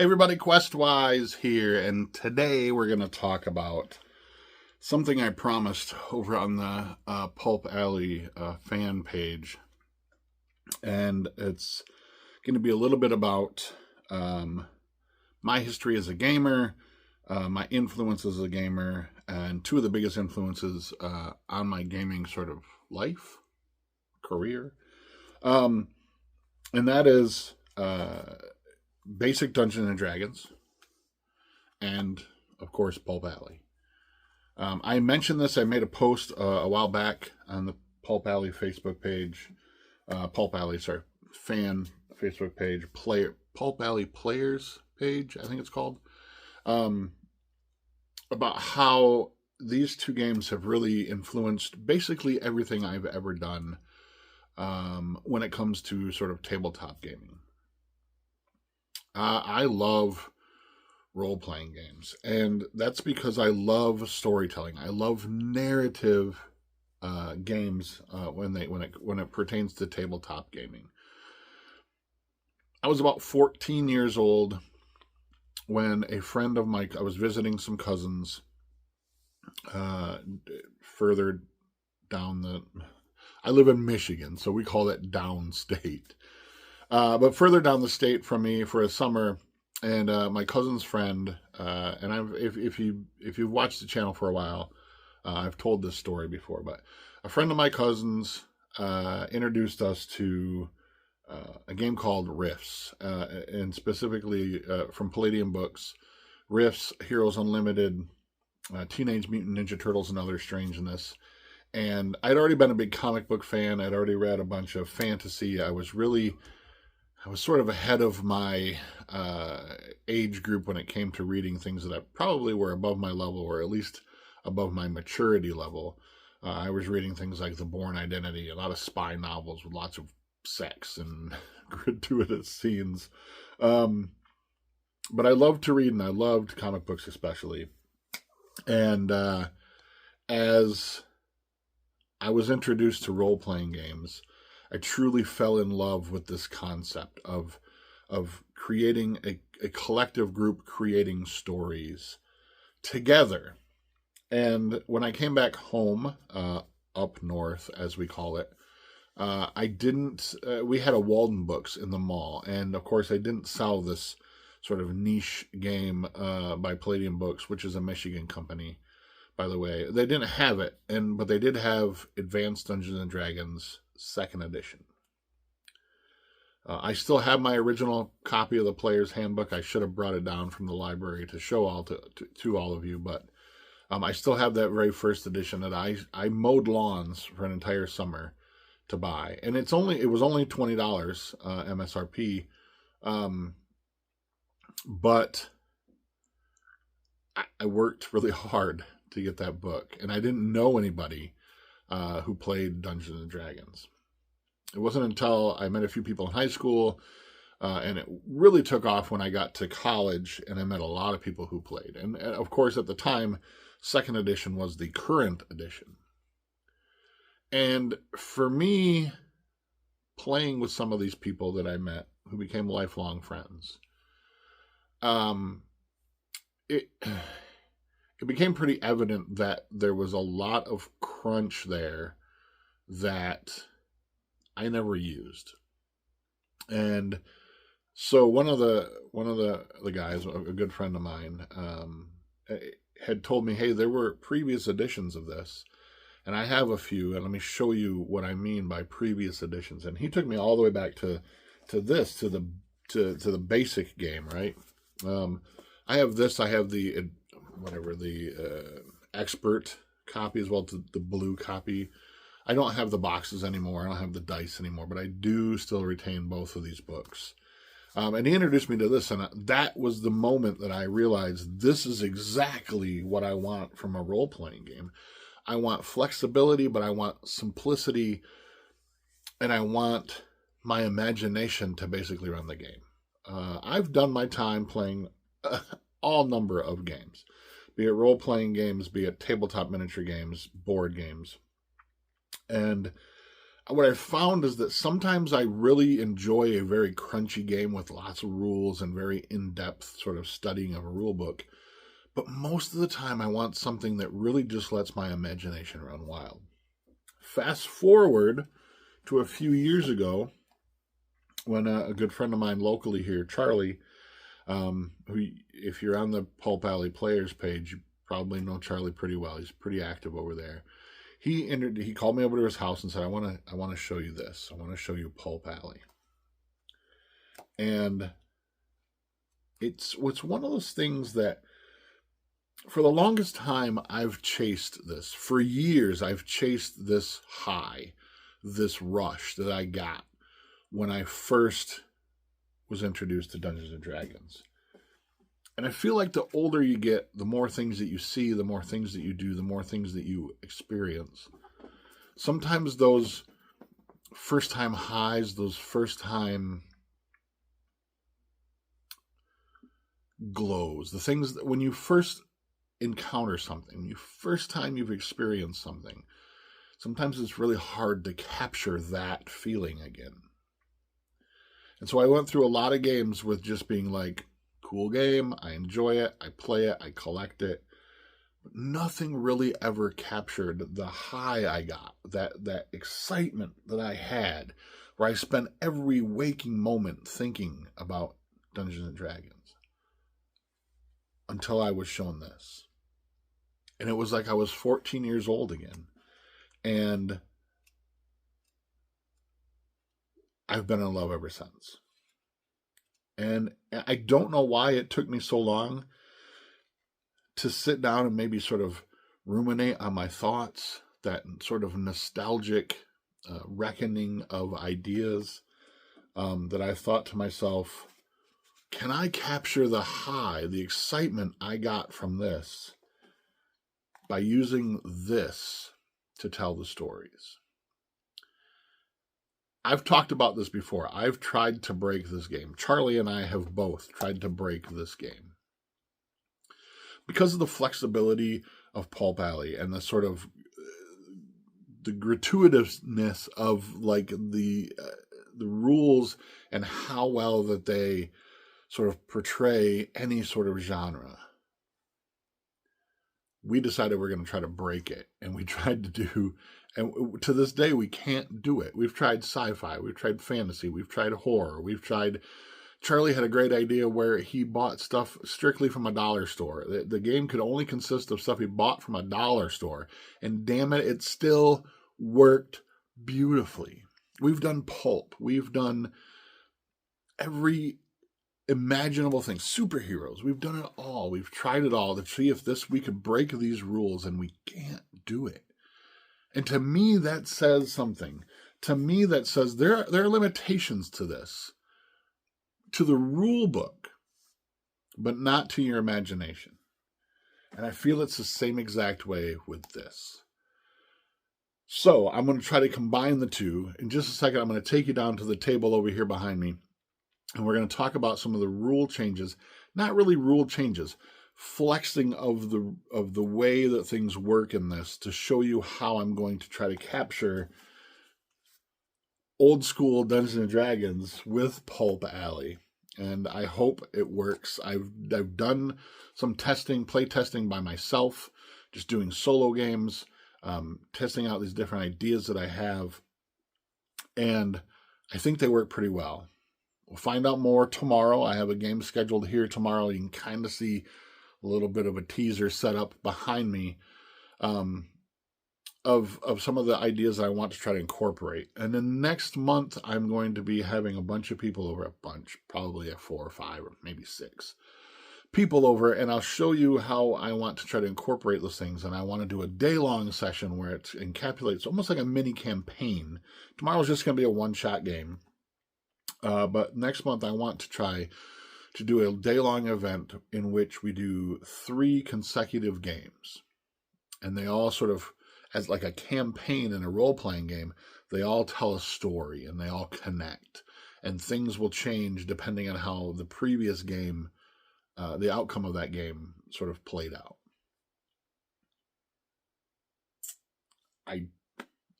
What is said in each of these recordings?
Hey everybody, Questwise here, and today we're going to talk about something I promised over on the Pulp Alley fan page, and it's going to be a little bit about my history as a gamer, my influence as a gamer, and two of the biggest influences on my gaming sort of life, career, and that is basic Dungeons and Dragons, and of course Pulp Alley. I mentioned this. I made a post a while back on the Pulp Alley Facebook page, fan Facebook page, Pulp Alley Players page, I think it's called, about how these two games have really influenced basically everything I've ever done when it comes to sort of tabletop gaming. I love role-playing games, and that's because I love storytelling. I love narrative games when it pertains to tabletop gaming. I was about 14 years old when a friend of mine, I was visiting some cousins further down I live in Michigan, so we call it downstate. But further down the state from me for a summer, and my cousin's friend, and if you've watched the channel for a while, I've told this story before, but a friend of my cousin's introduced us to a game called Rifts, and specifically from Palladium Books, Rifts, Heroes Unlimited, Teenage Mutant Ninja Turtles, and Other Strangeness. And I'd already been a big comic book fan. I'd already read a bunch of fantasy. I was sort of ahead of my age group when it came to reading things that probably were above my level, or at least above my maturity level. I was reading things like The Bourne Identity, a lot of spy novels with lots of sex and gratuitous scenes. But I loved to read, and I loved comic books especially. And as I was introduced to role-playing games, I truly fell in love with this concept of creating a collective group, creating stories together. And when I came back home, up north, as we call it, we had a Walden Books in the mall. And of course, I didn't sell this sort of niche game by Palladium Books, which is a Michigan company, by the way. They didn't have it, but they did have Advanced Dungeons and Dragons 2nd edition. I still have my original copy of the Player's Handbook. I should have brought it down from the library to show to all of you, but I still have that very first edition that I mowed lawns for an entire summer to buy, and it was only $20 MSRP, but I worked really hard to get that book, and I didn't know anybody who played Dungeons and Dragons. It wasn't until I met a few people in high school, and it really took off when I got to college, and I met a lot of people who played. And of course, at the time, 2nd edition was the current edition. And for me, playing with some of these people that I met who became lifelong friends, it became pretty evident that there was a lot of crunch there that I never used. And so one of the guys, a good friend of mine, had told me, hey, there were previous editions of this, and I have a few, and let me show you what I mean by previous editions. And he took me all the way back to the basic game, right? I have this. I have the expert copy as well, the blue copy. I don't have the boxes anymore. I don't have the dice anymore, but I do still retain both of these books. And he introduced me to this, and that was the moment that I realized this is exactly what I want from a role-playing game. I want flexibility, but I want simplicity, and I want my imagination to basically run the game. I've done my time playing all number of games, be it role-playing games, be it tabletop miniature games, board games. And what I found is that sometimes I really enjoy a very crunchy game with lots of rules and very in-depth sort of studying of a rule book. But most of the time I want something that really just lets my imagination run wild. Fast forward to a few years ago when a good friend of mine locally here, Charlie, who, if you're on the Pulp Alley Players page, you probably know Charlie pretty well. He's pretty active over there. He called me over to his house and said, I want to show you this. I want to show you Pulp Alley. And it's one of those things that for the longest time I've chased this. For years I've chased this high, this rush that I got when I first was introduced to Dungeons and Dragons. And I feel like the older you get, the more things that you see, the more things that you do, the more things that you experience. Sometimes those first-time highs, those first-time glows, the things that when you first encounter something, the first time you've experienced something, sometimes it's really hard to capture that feeling again. And so I went through a lot of games with just being like, cool game, I enjoy it, I play it, I collect it. But nothing really ever captured the high I got, that excitement that I had, where I spent every waking moment thinking about Dungeons and Dragons. Until I was shown this. And it was like I was 14 years old again. And I've been in love ever since. And I don't know why it took me so long to sit down and maybe sort of ruminate on my thoughts, that sort of nostalgic reckoning of ideas, that I thought to myself, can I capture the high, the excitement I got from this by using this to tell the stories? I've talked about this before. I've tried to break this game. Charlie and I have both tried to break this game. Because of the flexibility of Pulp Alley and the sort of the gratuitousness of like the rules and how well that they sort of portray any sort of genre, we decided we're going to try to break it. And we tried to do, and to this day, we can't do it. We've tried sci-fi, we've tried fantasy, we've tried horror, we've tried, Charlie had a great idea where he bought stuff strictly from a dollar store. The game could only consist of stuff he bought from a dollar store. And damn it, it still worked beautifully. We've done pulp. We've done every imaginable thing. Superheroes. We've done it all. We've tried it all to see if we could break these rules, and we can't do it. And to me, that says something. To me, that says there are limitations to this, to the rule book, but not to your imagination. And I feel it's the same exact way with this. So I'm going to try to combine the two. In just a second, I'm going to take you down to the table over here behind me, and we're going to talk about some of the rule changes. Not really rule changes, flexing of the way that things work in this to show you how I'm going to try to capture old school Dungeons and Dragons with Pulp Alley. And I hope it works. I've done some play testing by myself, just doing solo games, testing out these different ideas that I have. And I think they work pretty well. We'll find out more tomorrow. I have a game scheduled here tomorrow. You can kind of see a little bit of a teaser set up behind me of some of the ideas that I want to try to incorporate. And then next month, I'm going to be having a bunch of people over, probably 4 or 5 or maybe 6 people over, and I'll show you how I want to try to incorporate those things. And I want to do a day-long session where it encapsulates almost like a mini campaign. Tomorrow's just going to be a one-shot game. But next month, I want to try to do a day-long event in which we do 3 consecutive games. And they all sort of, as like a campaign in a role-playing game, they all tell a story and they all connect. And things will change depending on how the previous game, the outcome of that game sort of played out.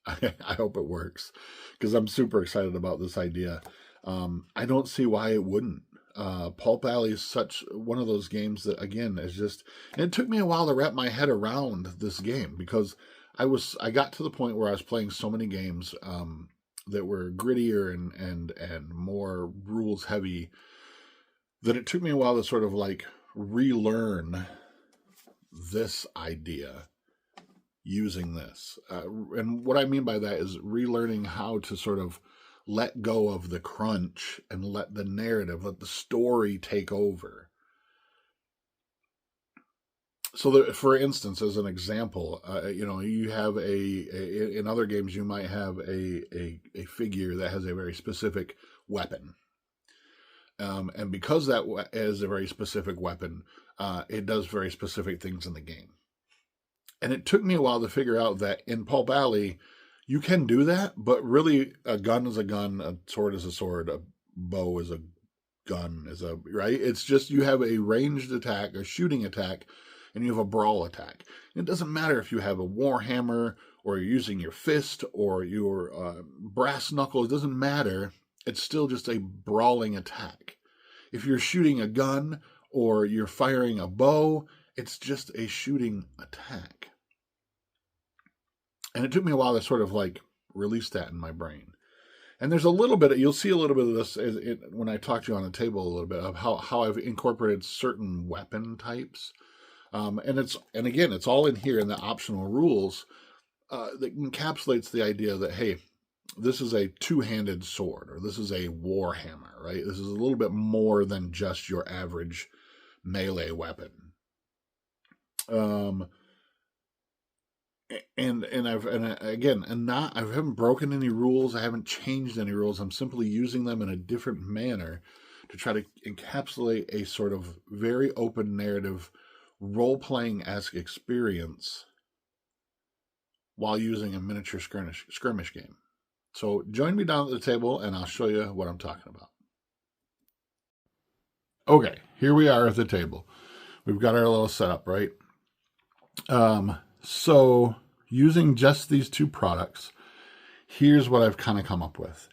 I hope it works because I'm super excited about this idea. I don't see why it wouldn't. Pulp Alley is such one of those games that, again, is just. And it took me a while to wrap my head around this game because I got to the point where I was playing so many games that were grittier and more rules heavy that it took me a while to sort of like relearn this idea using this. And what I mean by that is relearning how to sort of let go of the crunch and let the narrative, let the story take over. So that, for instance, as an example, you have in other games, you might have a figure that has a very specific weapon. And because that is a very specific weapon, it does very specific things in the game. And it took me a while to figure out that in Pulp Alley, you can do that, but really a gun is a gun, a sword is a sword, a bow is a gun, right? It's just you have a ranged attack, a shooting attack, and you have a brawl attack. It doesn't matter if you have a warhammer or you're using your fist or your brass knuckles. It doesn't matter. It's still just a brawling attack. If you're shooting a gun or you're firing a bow, it's just a shooting attack. And it took me a while to sort of like release that in my brain. And there's a little bit, you'll see a little bit of this when I talk to you on the table a little bit of how I've incorporated certain weapon types. And again, it's all in here in the optional rules that encapsulates the idea that, hey, this is a two-handed sword, or this is a war hammer, right? This is a little bit more than just your average melee weapon. I haven't broken any rules. I haven't changed any rules. I'm simply using them in a different manner to try to encapsulate a sort of very open narrative, role-playing-esque experience while using a miniature skirmish game. So join me down at the table and I'll show you what I'm talking about. Okay, here we are at the table. We've got our little setup, right? So using just these two products, here's what I've kind of come up with.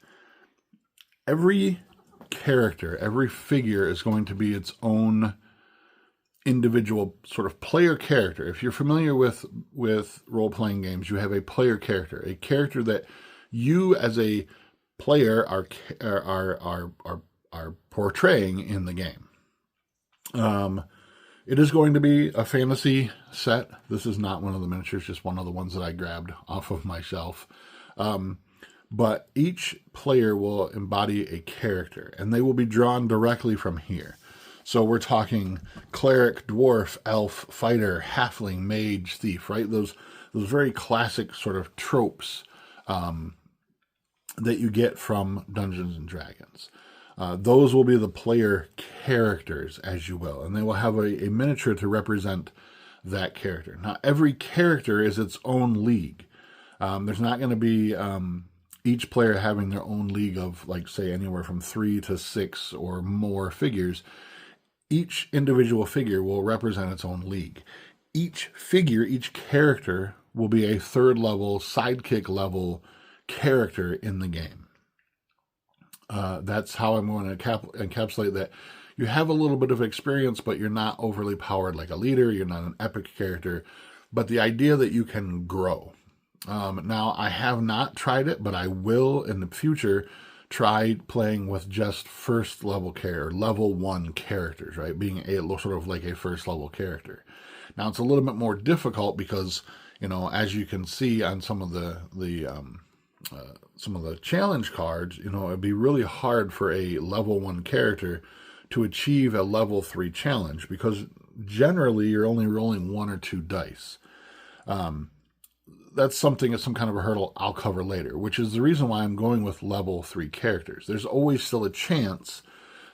Every character, every figure is going to be its own individual sort of player character. If you're familiar with role-playing games, you have a player character, a character that you as a player are portraying in the game. It is going to be a fantasy set. This is not one of the miniatures, just one of the ones that I grabbed off of my shelf. But each player will embody a character, and they will be drawn directly from here. So we're talking cleric, dwarf, elf, fighter, halfling, mage, thief, right? Those very classic sort of tropes that you get from Dungeons and Dragons. Those will be the player characters, as you will, and they will have a miniature to represent that character. Now, every character is its own league. There's not going to be each player having their own league of, like, say, anywhere from 3 to 6 or more figures. Each individual figure will represent its own league. Each figure, each character will be a third level, sidekick level character in the game. That's how I'm going to encapsulate that. You have a little bit of experience, but you're not overly powered like a leader. You're not an epic character. But the idea that you can grow. Now, I have not tried it, but I will in the future try playing with just first level level 1 characters, right? Being a sort of like a first level character. Now, it's a little bit more difficult because, as you can see on some of the challenge cards, it'd be really hard for a level 1 character to achieve a level 3 challenge because generally you're only rolling 1 or 2 dice. That's some kind of a hurdle I'll cover later, which is the reason why I'm going with level 3 characters. There's always still a chance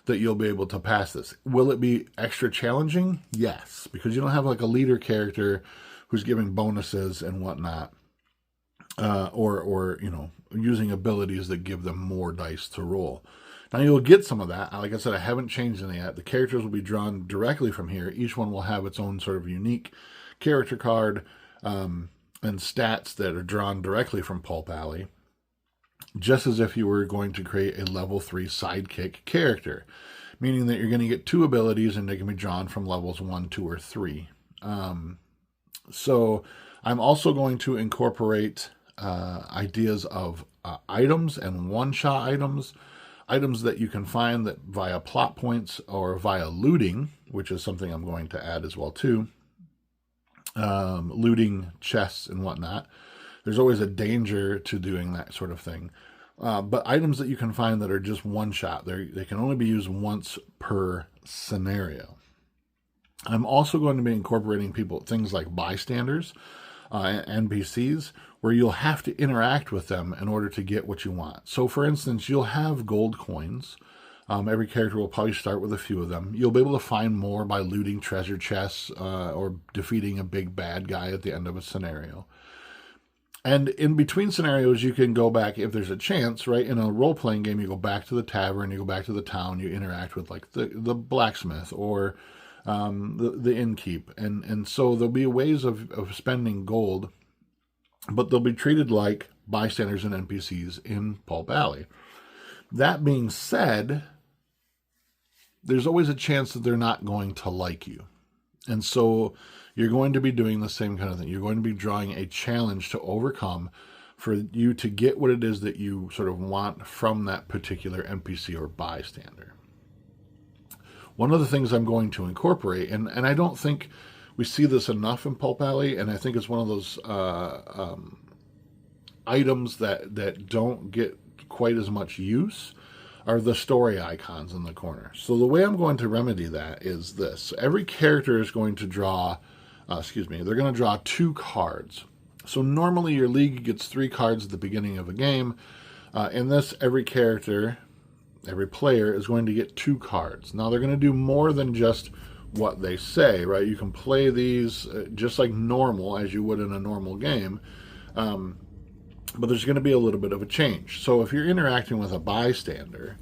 that you'll be able to pass this. Will it be extra challenging? Yes, because you don't have like a leader character who's giving bonuses and whatnot. Or using abilities that give them more dice to roll. Now you'll get some of that. Like I said, I haven't changed any yet. The characters will be drawn directly from here. Each one will have its own sort of unique character card. and stats that are drawn directly from Pulp Alley, just as if you were going to create a level 3 sidekick character, meaning that you're going to get 2 abilities and they can be drawn from levels 1, 2, or 3. So I'm also going to incorporate ideas of items and one-shot items that you can find that via plot points or via looting, which is something I'm going to add as well too. Looting chests and whatnot. There's always a danger to doing that sort of thing. But items that you can find that are just one shot, they can only be used once per scenario. I'm also going to be incorporating things like bystanders, NPCs, where you'll have to interact with them in order to get what you want. So for instance, you'll have gold coins. Every character will probably start with a few of them. You'll be able to find more by looting treasure chests or defeating a big bad guy at the end of a scenario. And in between scenarios, you can go back, if there's a chance, right? In a role-playing game, you go back to the tavern, you go back to the town, you interact with like the blacksmith or the innkeep. And so there'll be ways of spending gold, but they'll be treated like bystanders and NPCs in Pulp Alley. That being said, there's always a chance that they're not going to like you. And so you're going to be doing the same kind of thing. You're going to be drawing a challenge to overcome for you to get what it is that you sort of want from that particular NPC or bystander. One of the things I'm going to incorporate, and I don't think we see this enough in Pulp Alley, and I think it's one of those items that don't get quite as much use, are the story icons in the corner. So the way I'm going to remedy that is this. Every character is going to draw, they're going to draw 2 cards. So normally your league gets 3 cards at the beginning of a game. In this, every player is going to get 2 cards. Now they're going to do more than just what they say, right? You can play these just like normal, as you would in a normal game. But there's going to be a little bit of a change. So if you're interacting with a bystander,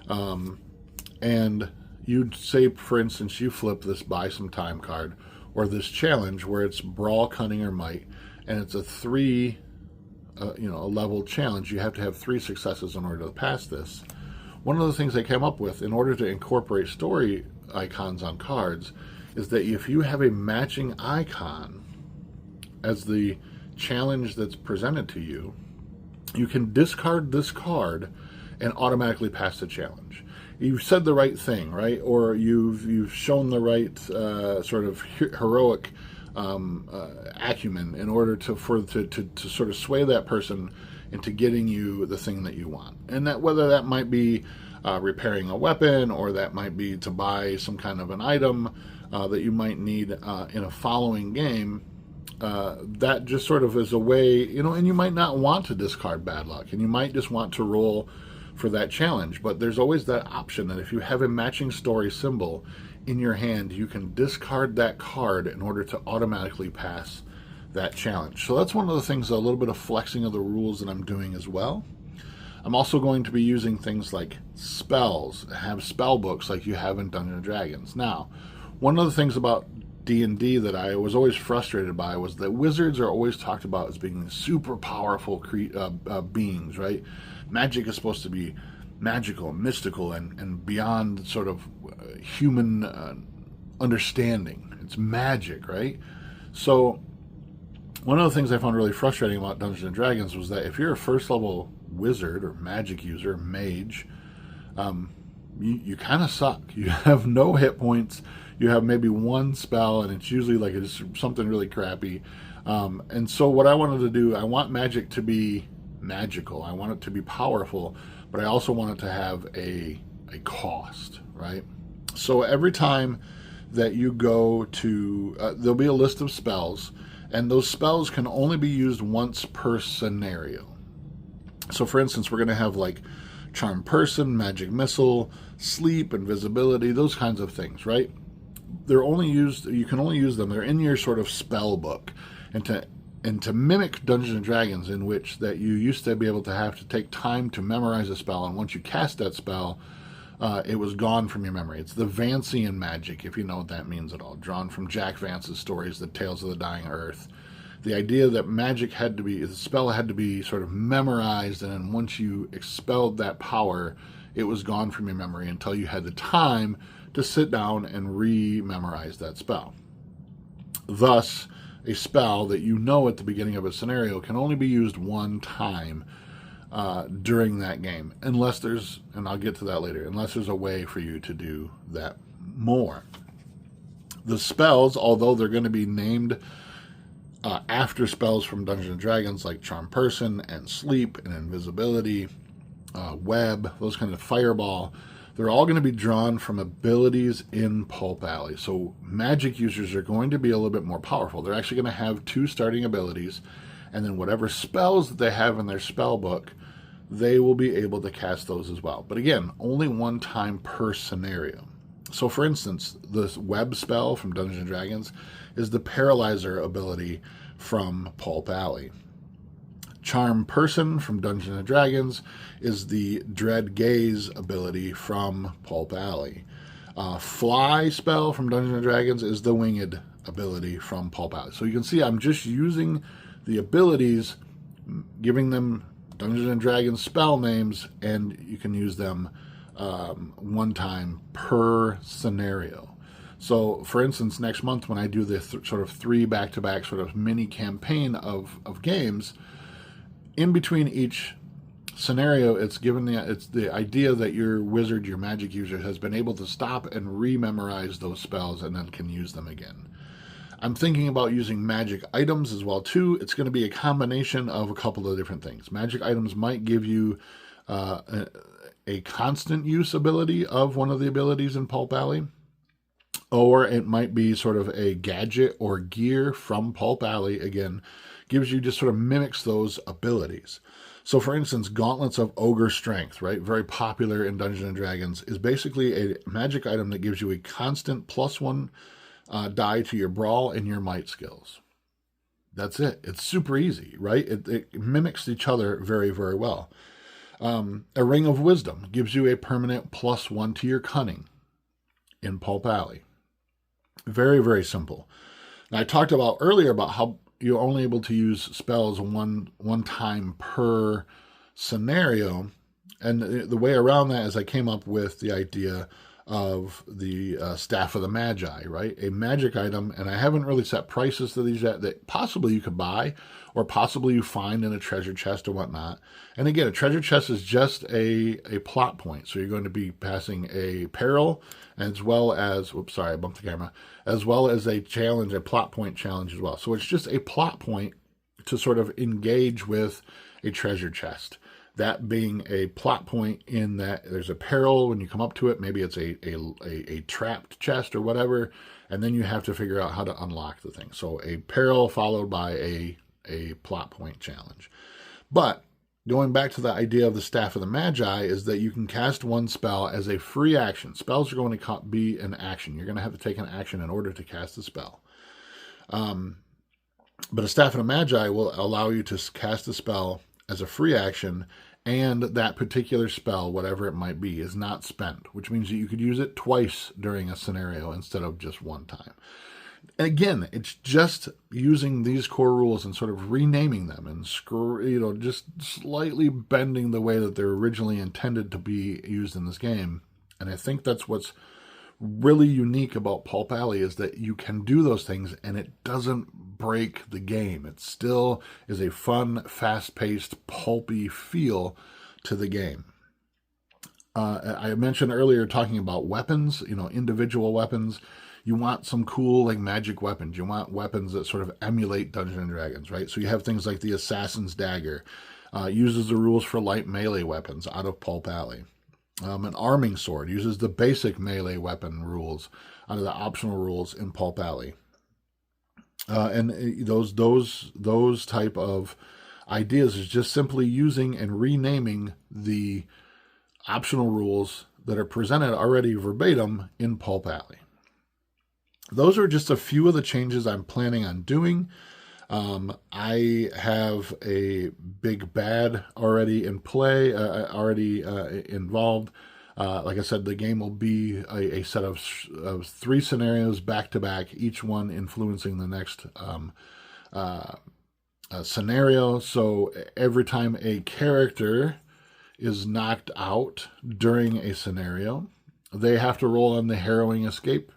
and you'd say, for instance, you flip this buy some time card, or this challenge where it's brawl, cunning, or might, and it's a 3, a level challenge. You have to have 3 successes in order to pass this. One of the things they came up with in order to incorporate story icons on cards is that if you have a matching icon as the challenge that's presented to you, you can discard this card and automatically pass the challenge. You've said the right thing, right? Or you've shown the right sort of heroic acumen in order to sort of sway that person into getting you the thing that you want. And that whether that might be repairing a weapon, or that might be to buy some kind of an item that you might need in a following game. That just sort of is a way, and you might not want to discard bad luck, and you might just want to roll for that challenge. But there's always that option that if you have a matching story symbol in your hand, you can discard that card in order to automatically pass that challenge. So that's one of the things, a little bit of flexing of the rules that I'm doing as well. I'm also going to be using things like spells, have spell books like you have in Dungeons & Dragons. Now, one of the things about D&D that I was always frustrated by was that wizards are always talked about as being super powerful beings, right? Magic is supposed to be magical, mystical, and beyond sort of human understanding. It's magic, right? So one of the things I found really frustrating about Dungeons & Dragons was that if you're a first level wizard or magic user, mage, you kind of suck. You have no hit points. You have maybe 1 spell, and it's usually like it's something really crappy. And so what I wanted to do, I want magic to be magical. I want it to be powerful, but I also want it to have a cost, right? So every time that you go to, there'll be a list of spells, and those spells can only be used once per scenario. So for instance, we're going to have like Charm Person, Magic Missile, Sleep, Invisibility, those kinds of things, right? They're only used, you can only use them, they're in your sort of spell book. And to mimic Dungeons and Dragons, in which that you used to be able to have to take time to memorize a spell, and once you cast that spell, it was gone from your memory. It's the Vancian magic, if you know what that means at all, drawn from Jack Vance's stories, The Tales of the Dying Earth. The idea that the spell had to be sort of memorized, and then once you expelled that power, it was gone from your memory until you had the time to sit down and re-memorize that spell. Thus, a spell that you know at the beginning of a scenario can only be used one time during that game, unless there's, and I'll get to that later, unless there's a way for you to do that more. The spells, although they're going to be named after spells from Dungeons and Dragons like Charm Person and Sleep and Invisibility, Web, those kind of Fireball, they're all going to be drawn from abilities in Pulp Alley. So magic users are going to be a little bit more powerful. They're actually going to have 2 starting abilities, and then whatever spells that they have in their spell book, they will be able to cast those as well. But again, only one time per scenario. So for instance, the Web spell from Dungeons & Dragons is the Paralyzer ability from Pulp Alley. Charm Person from Dungeons & Dragons is the Dread Gaze ability from Pulp Alley. Fly spell from Dungeons & Dragons is the Winged ability from Pulp Alley. So you can see I'm just using the abilities, giving them Dungeons & Dragons spell names, and you can use them one time per scenario. So, for instance, next month when I do the sort of 3 back-to-back sort of mini campaign of games, in between each scenario, it's the idea that your wizard, your magic user, has been able to stop and re-memorize those spells and then can use them again. I'm thinking about using magic items as well too. It's going to be a combination of a couple of different things. Magic items might give you a constant use ability of one of the abilities in Pulp Alley, or it might be sort of a gadget or gear from Pulp Alley. Again, gives you just sort of mimics those abilities. So for instance, Gauntlets of Ogre Strength, right? Very popular in Dungeons & Dragons, is basically a magic item that gives you a constant +1 die to your brawl and your might skills. That's it. It's super easy, right? It mimics each other very, very well. A Ring of Wisdom gives you a permanent +1 to your cunning in Pulp Alley. Very, very simple. Now, I talked about earlier about how you're only able to use spells one time per scenario. And the way around that is I came up with the idea of the Staff of the Magi, right? A magic item, and I haven't really set prices to these yet, that possibly you could buy or possibly you find in a treasure chest or whatnot. And again, a treasure chest is just a plot point. So you're going to be passing a peril as well as, whoops, sorry, I bumped the camera, as well as a challenge, a plot point challenge as well. So it's just a plot point to sort of engage with a treasure chest. That being a plot point in that there's a peril when you come up to it. Maybe it's a trapped chest or whatever, and then you have to figure out how to unlock the thing. So a peril followed by a plot point challenge. But going back to the idea of the Staff of the Magi is that you can cast one spell as a free action. Spells are going to be an action. You're going to have to take an action in order to cast the spell. But a Staff of the Magi will allow you to cast a spell as a free action, and that particular spell, whatever it might be, is not spent, which means that you could use it twice during a scenario instead of just one time. And again, it's just using these core rules and sort of renaming them and just slightly bending the way that they're originally intended to be used in this game. And I think that's what's really unique about Pulp Alley, is that you can do those things and it doesn't break the game. It still is a fun, fast-paced, pulpy feel to the game. I mentioned earlier talking about weapons, individual weapons. You want some cool, like, magic weapons. You want weapons that sort of emulate Dungeons & Dragons, right? So you have things like the Assassin's Dagger. Uses the rules for light melee weapons out of Pulp Alley. An Arming Sword uses the basic melee weapon rules out of the optional rules in Pulp Alley. And those type of ideas is just simply using and renaming the optional rules that are presented already verbatim in Pulp Alley. Those are just a few of the changes I'm planning on doing. I have a big bad already in play, involved. Like I said, the game will be a set of 3 scenarios back to back, each one influencing the next scenario. So every time a character is knocked out during a scenario, they have to roll on the harrowing escape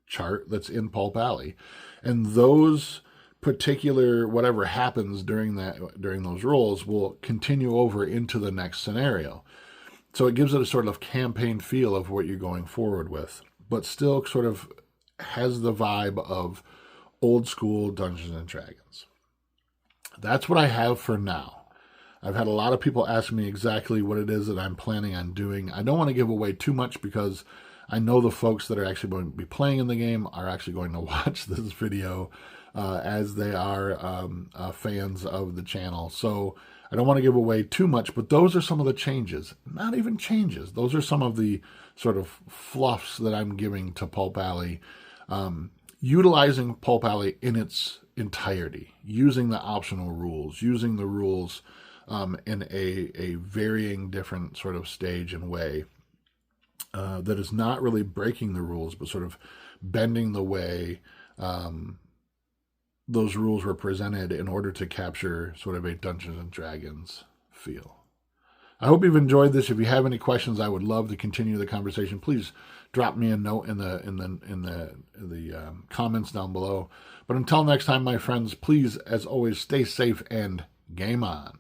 chart that's in Pulp Alley. And those particular whatever happens during those rolls will continue over into the next scenario. So it gives it a sort of campaign feel of what you're going forward with, but still sort of has the vibe of old school Dungeons and Dragons. That's what I have for now. I've had a lot of people ask me exactly what it is that I'm planning on doing. I don't want to give away too much because I know the folks that are actually going to be playing in the game are actually going to watch this video as they are fans of the channel. So I don't want to give away too much, but those are some of the changes. Not even changes. Those are some of the sort of fluffs that I'm giving to Pulp Alley, utilizing Pulp Alley in its entirety, using the optional rules, using the rules in a varying different sort of stage and way that is not really breaking the rules, but sort of bending the way those rules were presented in order to capture sort of a Dungeons and Dragons feel. I hope you've enjoyed this. If you have any questions, I would love to continue the conversation. Please drop me a note in the comments down below. But until next time, my friends, please, as always, stay safe and game on.